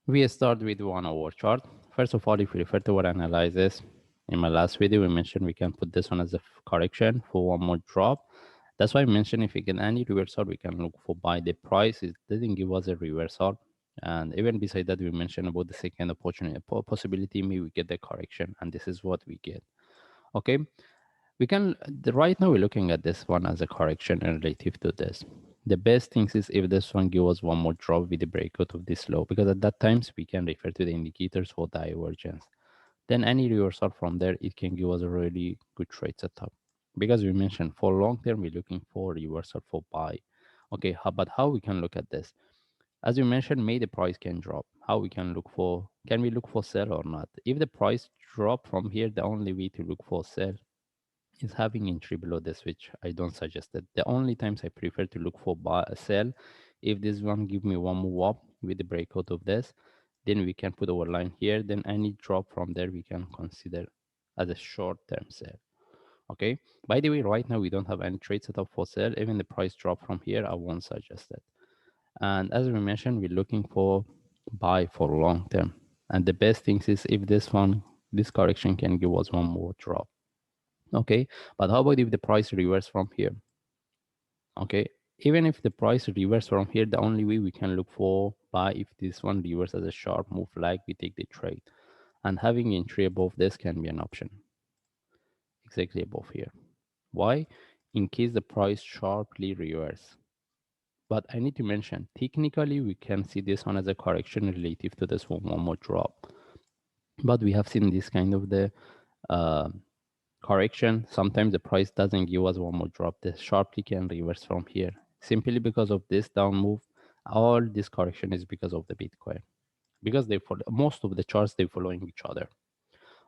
We start with 1 hour chart. First of all, if we refer to our analysis, in my last video, we mentioned we can put this one as a correction for one more drop. That's why I mentioned if we get any reversal, we can look for buy. The price. It didn't give us a reversal. And even beside that, we mentioned about the second opportunity possibility, maybe we get the correction, and this is what we get. Okay, we can right now we're looking at this one as a correction relative to this. The best thing is if this one give us one more drop with the breakout of this low, because at that times we can refer to the indicators for divergence. Then any reversal from there, it can give us a really good trade setup. Because we mentioned for long term, we're looking for reversal for buy. Okay, but how we can look at this? As you mentioned, maybe the price can drop. How we can look for, can we look for sell or not? If the price drop from here, the only way to look for sell is having entry below this, which I don't suggest it. The only times I prefer to look for buy a sell, if this one give me one move up with the breakout of this, then we can put our line here. Then any drop from there we can consider as a short-term sell. Okay. By the way, right now we don't have any trade set up for sell. Even the price drop from here, I won't suggest it. And as we mentioned, we're looking for buy for long term. And the best thing is if this correction can give us one more drop. Okay, but how about if the price reverse from here? Okay, even if the price reverse from here, the only way we can look for buy if this one reverse as a sharp move, like we take the trade, and having entry above this can be an option, exactly above here. Why? In case the price sharply reverse. But I need to mention, technically we can see this one as a correction relative to this one more drop, but we have seen this kind of the uh, correction. Sometimes the price doesn't give us one more drop. The sharply can reverse from here simply because of this down move. All this correction is because of the Bitcoin, because they follow most of the charts, they following each other.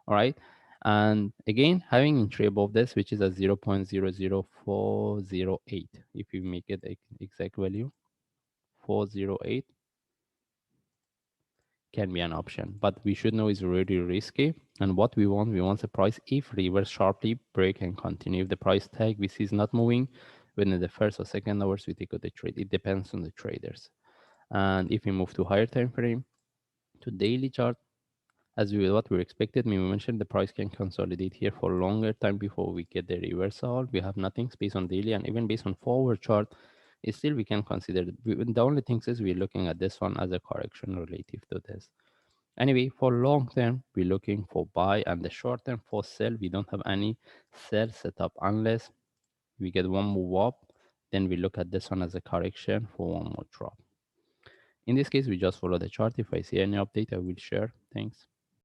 All right. And again, having entry above this, which is a 0.00408, if you make it exact value 408, can be an option, but we should know it's really risky. And what we want the price if reverse sharply break and continue. If the price tag we see is not moving within the first or second hours, we take out the trade. It depends on the traders. And if we move to higher time frame, to daily chart, as we what we expected, we mentioned the price can consolidate here for a longer time before we get the reversal. We have nothing based on daily, and even based on forward chart, still we can consider the only thing is we're looking at this one as a correction relative to this. Anyway, for long term, we're looking for buy, and the short term for sell, we don't have any sell setup unless we get one move up. Then we look at this one as a correction for one more drop. In this case, we just follow the chart. If I see any update, I will share. Thanks.